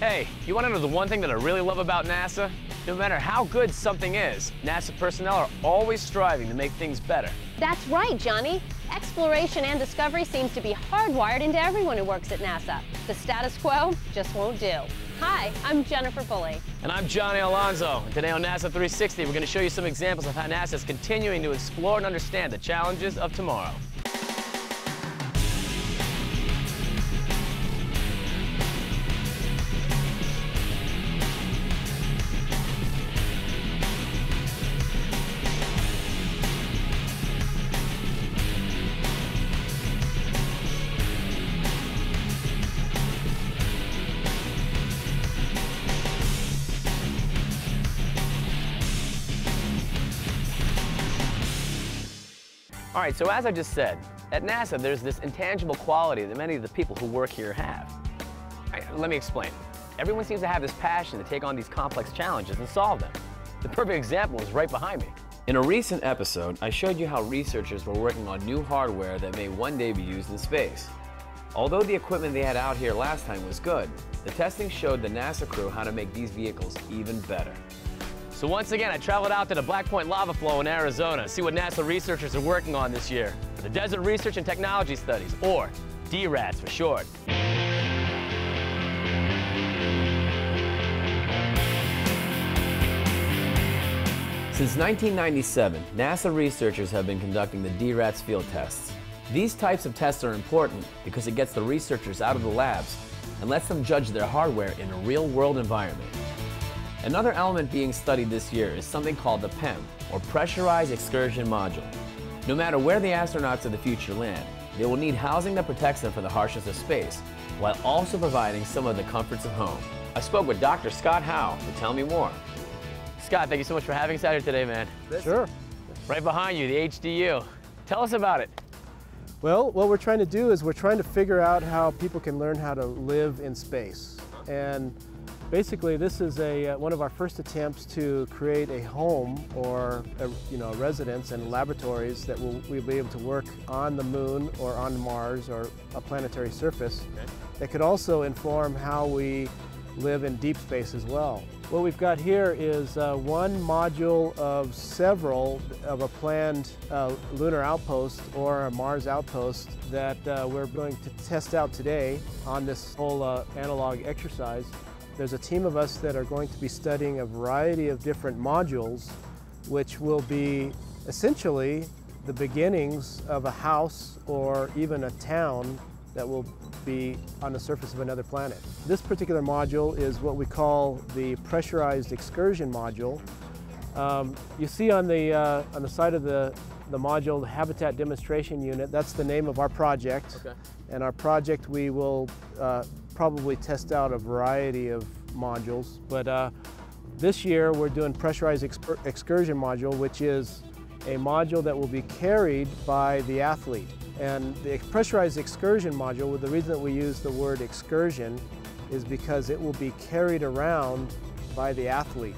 Hey, you want to know the one thing that I really love about NASA? No matter how good something is, NASA personnel are always striving to make things better. That's right, Johnny. Exploration and discovery seems to be hardwired into everyone who works at NASA. The status quo just won't do. Hi, I'm Jennifer Pulley. And I'm Johnny Alonso. And today on NASA 360, we're going to show you some examples of how NASA is continuing to explore and understand the challenges of tomorrow. All right, so as I just said, at NASA there's this intangible quality that many of the people who work here have. Let me explain. Everyone seems to have this passion to take on these complex challenges and solve them. The perfect example is right behind me. In a recent episode, I showed you how researchers were working on new hardware that may one day be used in space. Although the equipment they had out here last time was good, the testing showed the NASA crew how to make these vehicles even better. So once again, I traveled out to the Black Point lava flow in Arizona to see what NASA researchers are working on this year for the Desert Research and Technology Studies, or DRATS for short. Since 1997, NASA researchers have been conducting the DRATS field tests. These types of tests are important because it gets the researchers out of the labs and lets them judge their hardware in a real-world environment. Another element being studied this year is something called the PEM, or Pressurized Excursion Module. No matter where the astronauts of the future land, they will need housing that protects them from the harshness of space, while also providing some of the comforts of home. I spoke with Dr. Scott Howe to tell me more. Scott, thank you so much for having us out here today, man. Sure. Right behind you, the HDU. Tell us about it. Well, what we're trying to do is we're trying to figure out how people can learn how to live in space. And basically, this is one of our first attempts to create a home or a residence and laboratories that we'll be able to work on the moon or on Mars or a planetary surface. Okay. That could also inform how we live in deep space as well. What we've got here is one module of several of a planned lunar outpost or a Mars outpost that we're going to test out today on this whole analog exercise. There's a team of us that are going to be studying a variety of different modules, which will be essentially the beginnings of a house or even a town that will be on the surface of another planet. This particular module is what we call the Pressurized Excursion Module. You see on the side of the module, the Habitat Demonstration Unit. That's the name of our project. Okay. And our project, we will probably test out a variety of modules, but this year we're doing Pressurized Excursion Module, which is a module that will be carried by the athlete. And the Pressurized Excursion Module, well, the reason that we use the word excursion is because it will be carried around by the athlete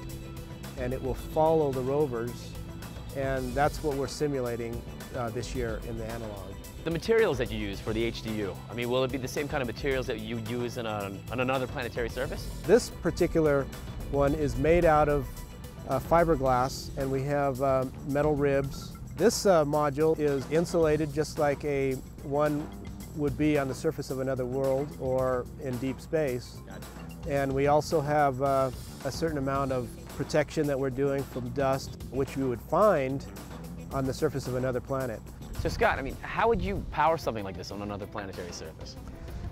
and it will follow the rovers, and that's what we're simulating this year in the analog. The materials that you use for the HDU, I mean, will it be the same kind of materials that you use on another planetary surface? This particular one is made out of fiberglass, and we have metal ribs. This module is insulated just like one would be on the surface of another world or in deep space. Gotcha. And we also have a certain amount of protection that we're doing from dust, which you would find on the surface of another planet. So Scott, I mean, how would you power something like this on another planetary surface?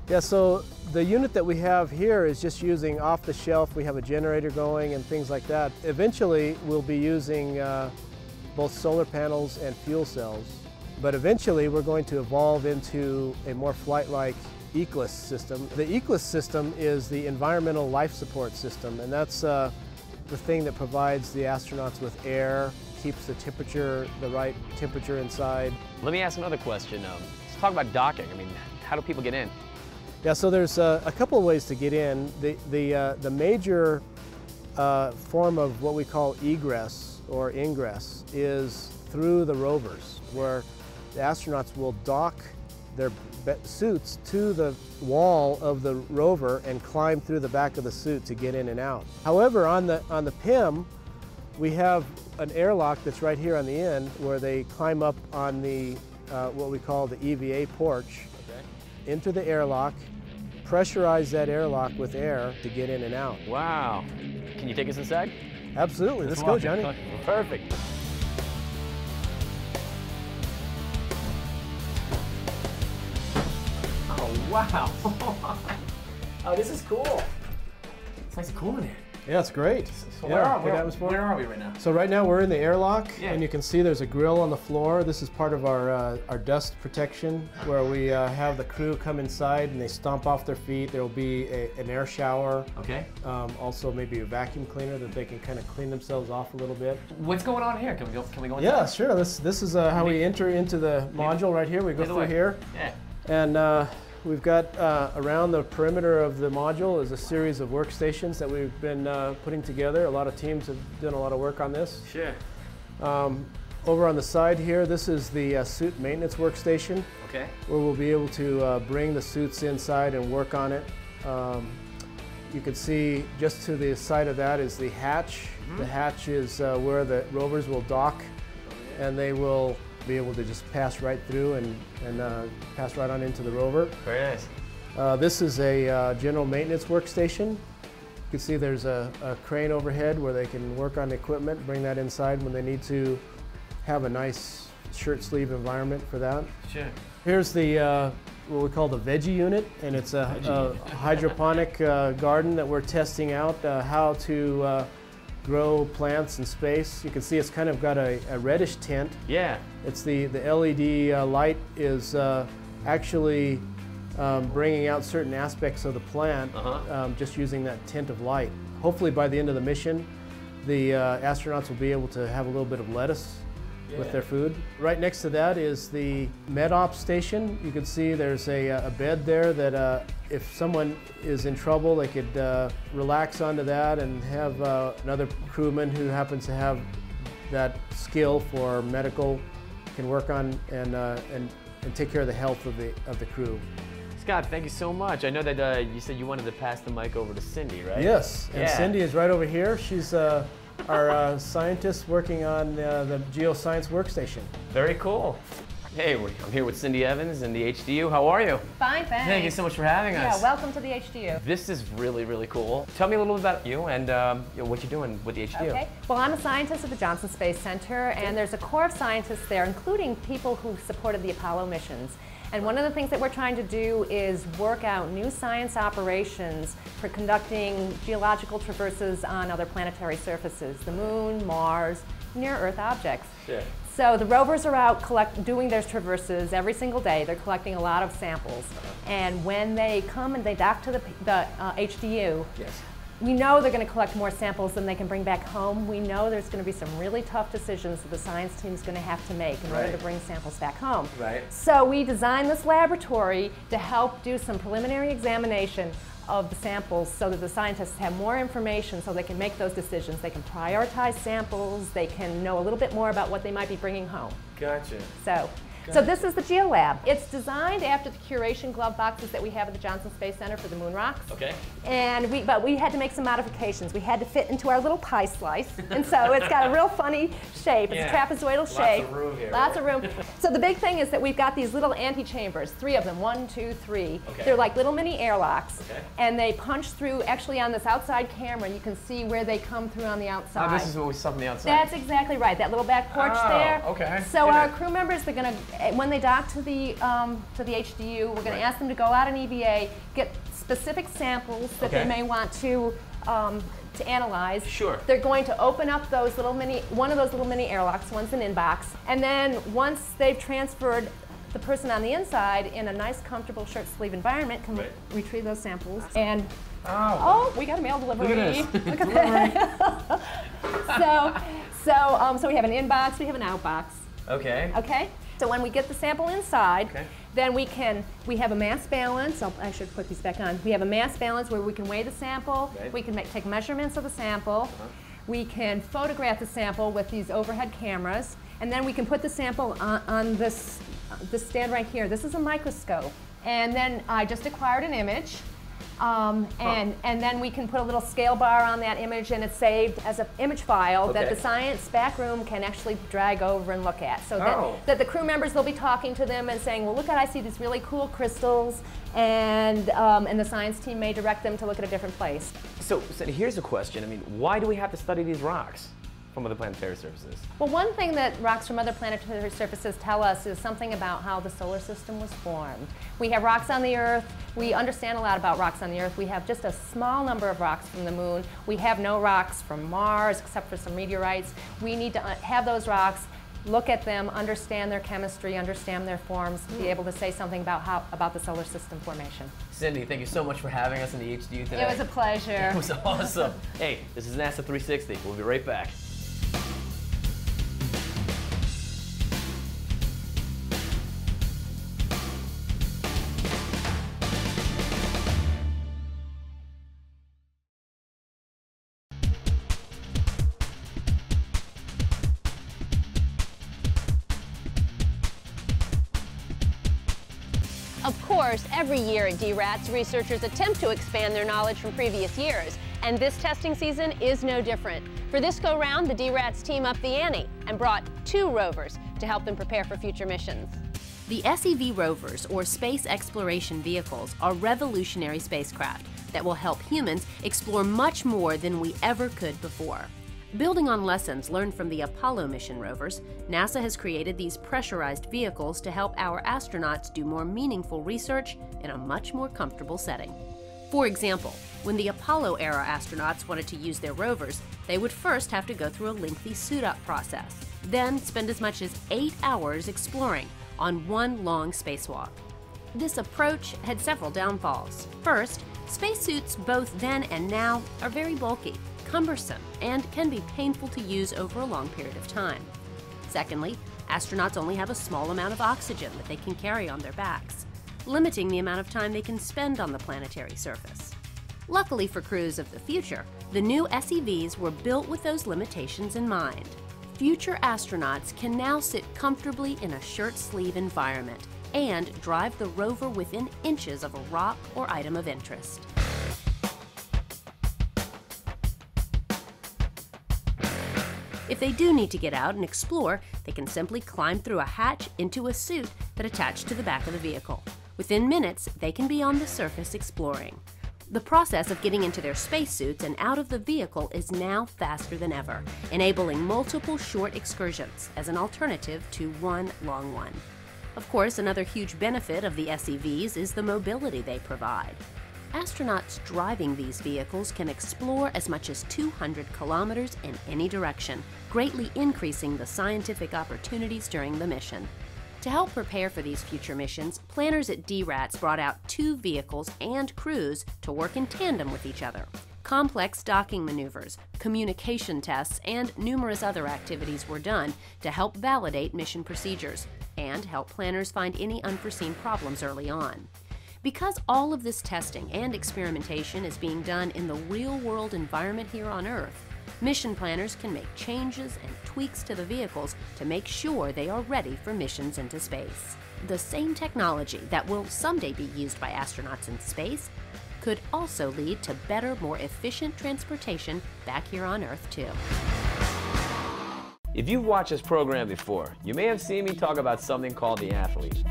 Yeah, so the unit that we have here is just using off the shelf. We have a generator going and things like that. Eventually, we'll be using both solar panels and fuel cells. But eventually, we're going to evolve into a more flight-like ECLSS system. The ECLSS system is the Environmental Life Support System, and that's the thing that provides the astronauts with air, keeps the temperature, the right temperature inside. Let me ask another question. Let's talk about docking. I mean, how do people get in? Yeah, so there's a couple of ways to get in. The major form of what we call egress or ingress is through the rovers, where the astronauts will dock their suits to the wall of the rover and climb through the back of the suit to get in and out. However, on the PIM, we have an airlock that's right here on the end where they climb up on the what we call the EVA porch into the airlock, pressurize that airlock with air to get in and out. Wow. Can you take us inside? Absolutely. Let's go, Johnny. Perfect. Oh, wow. Oh, this is cool. It's nice and cool in here. Yeah, it's great. So yeah, where are we right now? So right now we're in the airlock, Yeah. and you can see there's a grill on the floor. This is part of our dust protection, where we have the crew come inside and they stomp off their feet. There will be an air shower. Okay. Also maybe a vacuum cleaner that they can kind of clean themselves off a little bit. What's going on here? Can we go inside? Yeah, sure. This is how we enter into the module right here. We go through here. Yeah. And we've got around the perimeter of the module is a series of workstations that we've been putting together. A lot of teams have done a lot of work on this. Sure. Over on the side here, this is the suit maintenance workstation. Okay. Where we'll be able to bring the suits inside and work on it. You can see just to the side of that is the hatch. Mm-hmm. The hatch is where the rovers will dock, and they will be able to just pass right through and pass right on into the rover. Very nice. This is a general maintenance workstation. You can see there's a crane overhead where they can work on the equipment, bring that inside when they need to have a nice shirt sleeve environment for that. Sure. Here's the what we call the veggie unit, and it's a hydroponic garden that we're testing out how to grow plants in space. You can see it's kind of got a reddish tint. Yeah. It's the LED light is actually bringing out certain aspects of the plant just using that tint of light. Hopefully by the end of the mission, the astronauts will be able to have a little bit of lettuce with their food. Right next to that is the MedOps station. You can see there's a bed there that if someone is in trouble, they could relax onto that and have another crewman who happens to have that skill for medical can work on and take care of the health of the crew. Scott, thank you so much. I know that you said you wanted to pass the mic over to Cindy, right? Yes, and Cindy is right over here. She's our scientist working on the geoscience workstation. Very cool. Hey, I'm here with Cindy Evans and the HDU. How are you? Fine, thanks. Thank you so much for having us. Yeah, welcome to the HDU. This is really, really cool. Tell me a little bit about you and what you're doing with the HDU. Okay. Well, I'm a scientist at the Johnson Space Center, and there's a core of scientists there, including people who supported the Apollo missions. And one of the things that we're trying to do is work out new science operations for conducting geological traverses on other planetary surfaces, the moon, Mars, near-Earth objects. Sure. So the rovers are out doing their traverses every single day. They're collecting a lot of samples. And when they come and they dock to the HDU, we know they're going to collect more samples than they can bring back home. We know there's going to be some really tough decisions that the science team is going to have to make in order to bring samples back home. Right. So we designed this laboratory to help do some preliminary examination of the samples so that the scientists have more information so they can make those decisions. They can prioritize samples, they can know a little bit more about what they might be bringing home. Gotcha. So this is the GeoLab. It's designed after the curation glove boxes that we have at the Johnson Space Center for the moon rocks. Okay. But we had to make some modifications. We had to fit into our little pie slice, and so it's got a real funny shape. It's a trapezoidal shape. Lots of room here. Lots of room. So the big thing is that we've got these little antechambers, 3 of them, 1, 2, 3. Okay. They're like little mini airlocks, and they punch through. Actually, on this outside camera, you can see where they come through on the outside. Oh, this is what we saw from the outside. That's exactly right. That little back porch there. Okay. So our crew members, they're going to, when they dock to the HDU, we're going to ask them to go out in EVA, get specific samples that they may want to analyze. Sure. They're going to open up those little one of those little mini airlocks. One's an inbox, and then once they've transferred, the person on the inside in a nice, comfortable shirt sleeve environment can retrieve those samples and. Oh, we got a mail delivery. Look at this. Look at that. So we have an inbox, we have an outbox. Okay. Okay. So when we get the sample inside, then we have a mass balance. I should put these back on. We have a mass balance where we can weigh the sample. We can take measurements of the sample. We can photograph the sample with these overhead cameras, and then we can put the sample on this this stand right here, this is a microscope. And then I just acquired an image. And then we can put a little scale bar on that image, and it's saved as an image file that the science back room can actually drag over and look at. So that the crew members, they'll be talking to them and saying, well, look at, I see these really cool crystals, and the science team may direct them to look at a different place. So here's a question. I mean, why do we have to study these rocks from other planetary surfaces? Well, one thing that rocks from other planetary surfaces tell us is something about how the solar system was formed. We have rocks on the Earth. We understand a lot about rocks on the Earth. We have just a small number of rocks from the Moon. We have no rocks from Mars except for some meteorites. We need to have those rocks, look at them, understand their chemistry, understand their forms, to be able to say something about the solar system formation. Cindy, thank you so much for having us in the HDU today. It was a pleasure. It was awesome. Hey, this is NASA 360. We'll be right back. Of course, every year at DRATS, researchers attempt to expand their knowledge from previous years, and this testing season is no different. For this go-round, the DRATS team upped the ante and brought 2 rovers to help them prepare for future missions. The SEV rovers, or Space Exploration Vehicles, are revolutionary spacecraft that will help humans explore much more than we ever could before. Building on lessons learned from the Apollo mission rovers, NASA has created these pressurized vehicles to help our astronauts do more meaningful research in a much more comfortable setting. For example, when the Apollo-era astronauts wanted to use their rovers, they would first have to go through a lengthy suit-up process, then spend as much as 8 hours exploring on one long spacewalk. This approach had several downfalls. First, spacesuits both then and now are very bulky, cumbersome, and can be painful to use over a long period of time. Secondly, astronauts only have a small amount of oxygen that they can carry on their backs, limiting the amount of time they can spend on the planetary surface. Luckily for crews of the future, the new SEVs were built with those limitations in mind. Future astronauts can now sit comfortably in a shirt-sleeve environment and drive the rover within inches of a rock or item of interest. If they do need to get out and explore, they can simply climb through a hatch into a suit that attached to the back of the vehicle. Within minutes, they can be on the surface exploring. The process of getting into their spacesuits and out of the vehicle is now faster than ever, enabling multiple short excursions as an alternative to one long one. Of course, another huge benefit of the SEVs is the mobility they provide. Astronauts driving these vehicles can explore as much as 200 kilometers in any direction, greatly increasing the scientific opportunities during the mission. To help prepare for these future missions, planners at DRATS brought out 2 vehicles and crews to work in tandem with each other. Complex docking maneuvers, communication tests, and numerous other activities were done to help validate mission procedures and help planners find any unforeseen problems early on. Because all of this testing and experimentation is being done in the real-world environment here on Earth, mission planners can make changes and tweaks to the vehicles to make sure they are ready for missions into space. The same technology that will someday be used by astronauts in space could also lead to better, more efficient transportation back here on Earth, too. If you've watched this program before, you may have seen me talk about something called the athlete.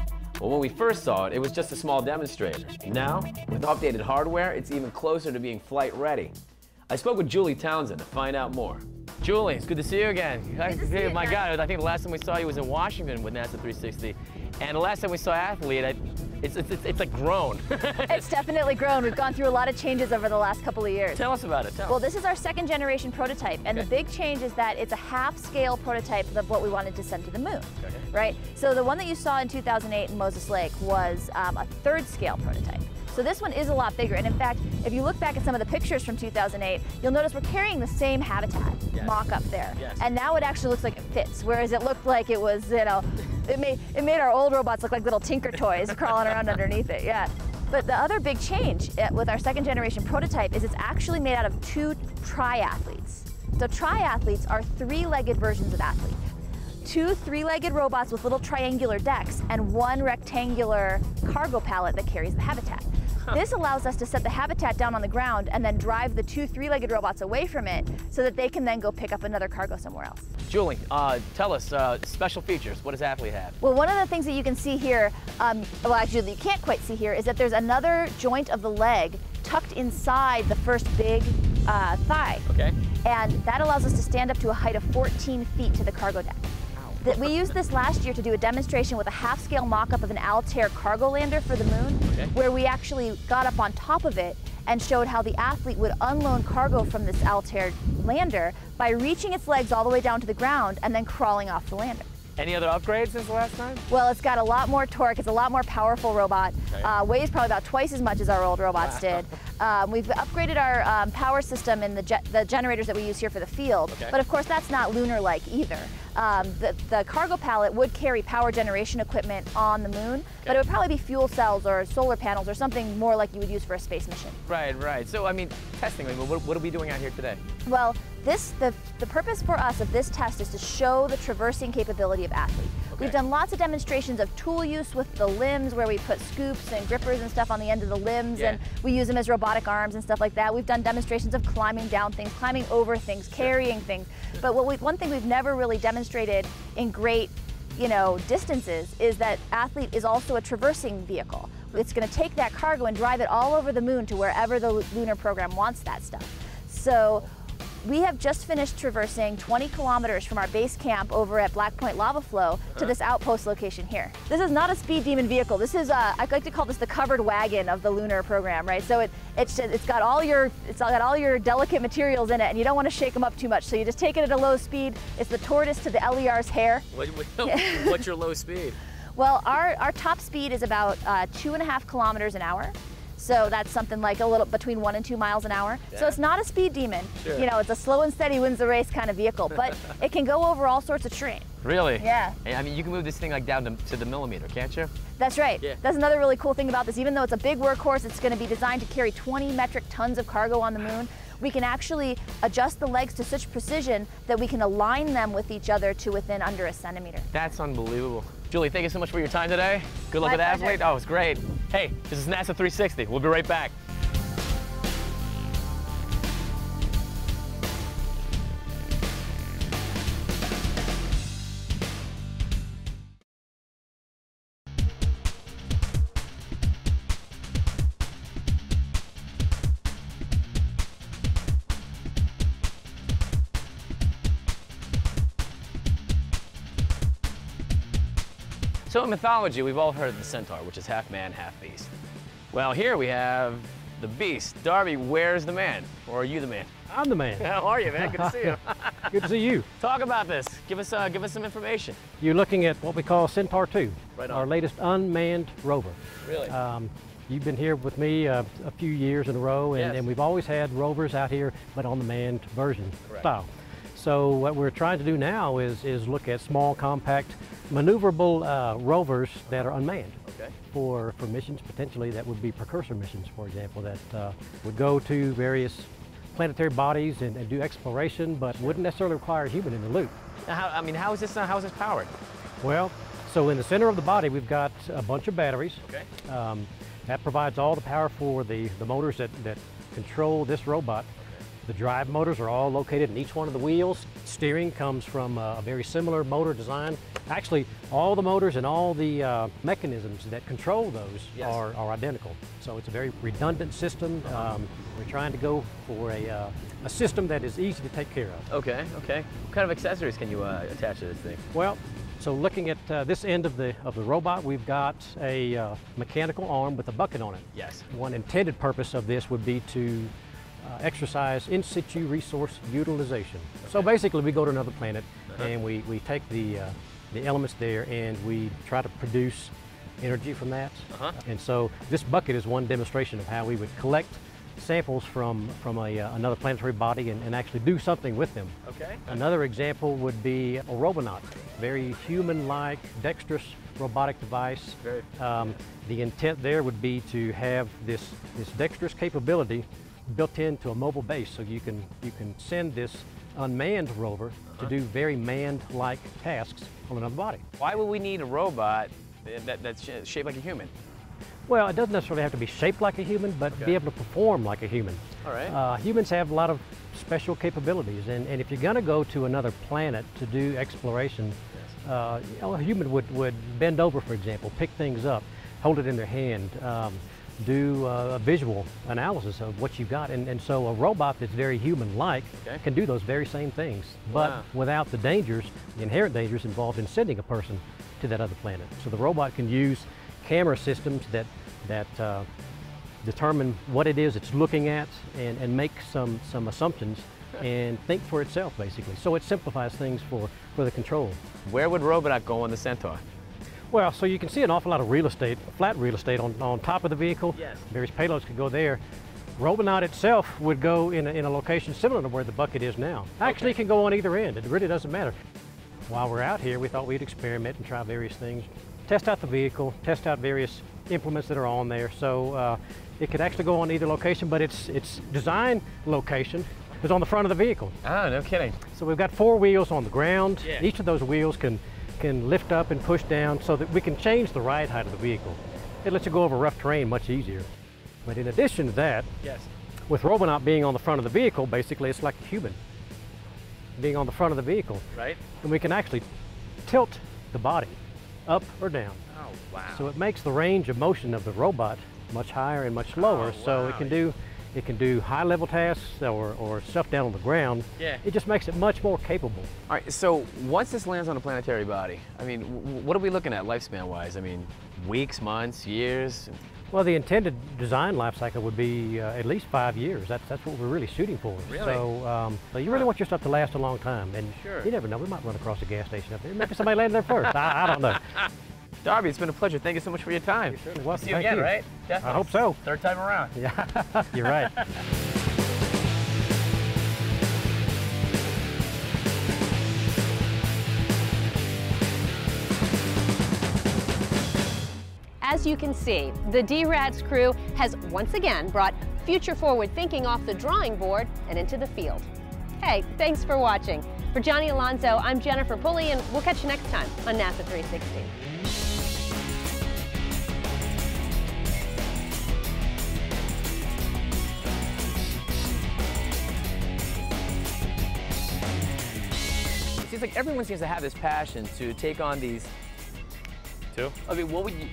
Well, when we first saw it, it was just a small demonstrator. Now, with updated hardware, it's even closer to being flight ready. I spoke with Julie Townsend to find out more. Julie, it's good to see you again. Good to see you, my God, I think the last time we saw you was in Washington with NASA 360. And the last time we saw Athlete, it's like grown. It's definitely grown. We've gone through a lot of changes over the last couple of years. Tell us about it. Well, this is our 2nd generation prototype, and the big change is that it's a half-scale prototype of what we wanted to send to the moon, right? So the one that you saw in 2008 in Moses Lake was a 3rd scale prototype. So this one is a lot bigger, and in fact, if you look back at some of the pictures from 2008, you'll notice we're carrying the same habitat mock-up there. And now it actually looks like it fits, whereas it looked like it was, you know, it made our old robots look like little tinker toys crawling around underneath it, But the other big change with our 2nd generation prototype is it's actually made out of 2 triathletes. So triathletes are 3-legged versions of athletes. 2 three-legged robots with little triangular decks and 1 rectangular cargo pallet that carries the habitat. This allows us to set the habitat down on the ground and then drive the 2 three-legged robots away from it so that they can then go pick up another cargo somewhere else. Julie, tell us special features. What does Athlete have? Well, one of the things that you can see here, well actually that you can't quite see here, is that there's another joint of the leg tucked inside the first big thigh. Okay. And that allows us to stand up to a height of 14 feet to the cargo deck. We used this last year to do a demonstration with a half-scale mock-up of an Altair cargo lander for the moon, where we actually got up on top of it and showed how the Athlete would unload cargo from this Altair lander by reaching its legs all the way down to the ground and then crawling off the lander. Any other upgrades since the last time? Well, it's got a lot more torque. It's a lot more powerful robot. Weighs probably about twice as much as our old robots did. We've upgraded our power system in the generators that we use here for the field. But of course, that's not lunar-like either. The cargo pallet would carry power generation equipment on the moon, but it would probably be fuel cells or solar panels or something more like you would use for a space mission. Right, right. So, I mean, testing, what are we doing out here today? Well, the purpose for us of this test is to show the traversing capability of Athlete. We've done lots of demonstrations of tool use with the limbs where we put scoops and grippers and stuff on the end of the limbs and we use them as robotic arms and stuff like that. We've done demonstrations of climbing down things, climbing over things, carrying things. But one thing we've never really demonstrated in great, distances is that Athlete is also a traversing vehicle. It's going to take that cargo and drive it all over the moon to wherever the lunar program wants that stuff. So we have just finished traversing 20 kilometers from our base camp over at Black Point Lava Flow to this outpost location here. This is not a speed demon vehicle. This is, I like to call this the covered wagon of the lunar program, right? So it's got all your delicate materials in it, and you don't want to shake them up too much. So you just take it at a low speed. It's the tortoise to the LER's hair. What's your low speed? Well, our top speed is about 2.5 kilometers an hour. So that's something like a little between 1 and 2 miles an hour. So it's not a speed demon. It's a slow and steady wins the race kind of vehicle, but it can go over all sorts of terrain. Really? Yeah. I mean, you can move this thing like down to the millimeter, can't you? That's right. That's another really cool thing about this. Even though it's a big workhorse, it's going to be designed to carry 20 metric tons of cargo on the moon. We can actually adjust the legs to such precision that we can align them with each other to within under a centimeter. That's unbelievable. Julie, thank you so much for your time today. Good luck with Athlete. Oh, it's great. Hey, this is NASA 360. We'll be right back. So in mythology, we've all heard of the Centaur, which is half man, half beast. Well, here we have the beast. Darby, where's the man? Or are you the man? I'm the man. How are you, man? Good to see you. Good to see you. Talk about this. Give us some information. You're looking at what we call Centaur II, Right on. our latest unmanned rover. Really? You've been here with me a few years in a row, and we've always had rovers out here, but on the manned version style. So what we're trying to do now is look at small, compact, maneuverable rovers that are unmanned for missions potentially that would be precursor missions, for example, that would go to various planetary bodies and do exploration, but wouldn't necessarily require a human in the loop. Now, how is this powered? Well, so in the center of the body, we've got a bunch of batteries. That provides all the power for the motors that control this robot. The drive motors are all located in each one of the wheels. Steering comes from a very similar motor design. Actually, all the motors and all the mechanisms that control those are identical. So it's a very redundant system. We're trying to go for a system that is easy to take care of. Okay. What kind of accessories can you attach to this thing? Well, so looking at this end of the robot, we've got a mechanical arm with a bucket on it. Yes. One intended purpose of this would be to exercise in situ resource utilization. So basically we go to another planet and we take the elements there and we try to produce energy from that. And so this bucket is one demonstration of how we would collect samples from another planetary body and actually do something with them. Another example would be a Robonaut, very human-like, dexterous robotic device. The intent there would be to have this dexterous capability built into a mobile base, so you can send this unmanned rover to do very manned-like tasks on another body. Why would we need a robot that's shaped like a human? Well, it doesn't necessarily have to be shaped like a human, but be able to perform like a human. All right. Humans have a lot of special capabilities, and if you're going to go to another planet to do exploration, a human would bend over, for example, pick things up, hold it in their hand, do a visual analysis of what you've got, and so a robot that's very human-like can do those very same things, but without the dangers, the inherent dangers involved in sending a person to that other planet. So the robot can use camera systems that determine what it is it's looking at and make some assumptions and think for itself, basically. So it simplifies things for the control. Where would Robonaut go on the Centaur? Well, so you can see an awful lot of real estate, flat real estate on top of the vehicle. Yes. Various payloads could go there. Robonaut itself would go in a location similar to where the bucket is now. Actually, it can go on either end. It really doesn't matter. While we're out here, we thought we'd experiment and try various things, test out the vehicle, test out various implements that are on there. So it could actually go on either location, but its design location is on the front of the vehicle. Oh, no kidding. So we've got 4 wheels on the ground. Yeah. Each of those wheels can lift up and push down so that we can change the ride height of the vehicle. It lets you go over rough terrain much easier. But in addition to that, with Robonaut being on the front of the vehicle, basically it's like a human being on the front of the vehicle. Right. And we can actually tilt the body up or down. Oh, wow. So it makes the range of motion of the robot much higher and much lower. So it can do high-level tasks or stuff down on the ground. Yeah. It just makes it much more capable. All right, so once this lands on a planetary body, I mean, what are we looking at lifespan-wise? I mean, weeks, months, years? Well, the intended design life cycle would be at least 5 years. That's what we're really shooting for. Really? So, so you really want your stuff to last a long time. And you never know, we might run across a gas station up there. Maybe somebody landed there first. I don't know. Darby, it's been a pleasure. Thank you so much for your time. You're certainly welcome. See you again, right? Definitely. I hope so. Third time around. Yeah, you're right. As you can see, the DRADS crew has once again brought future-forward thinking off the drawing board and into the field. Hey, thanks for watching. For Johnny Alonso, I'm Jennifer Pulley, and we'll catch you next time on NASA 360. It seems like everyone seems to have this passion to take on these. I mean, what would you?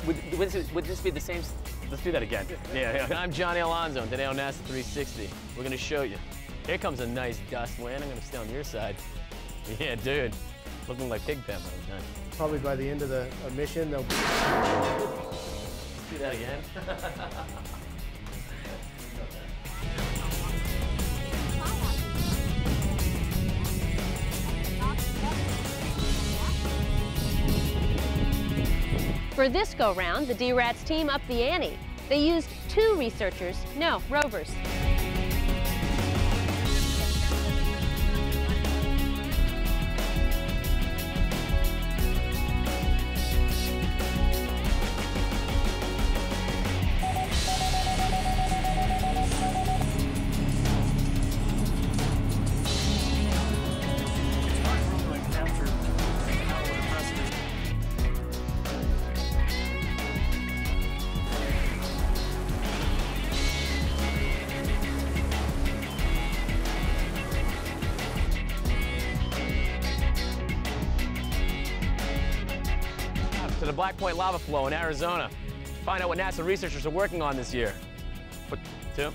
Would this be the same? Let's do that again. Yeah. I'm Johnny Alonso, and today on NASA 360, we're going to show you. Here comes a nice dust wind. I'm going to stay on your side. Yeah, dude. Looking like Pigpen when I'm done. Probably by the end of the mission, they'll... Do that again. For this go-round, the DRADS team upped the ante. They used 2 rovers. To the Black Point lava flow in Arizona. Find out what NASA researchers are working on this year. Put 2.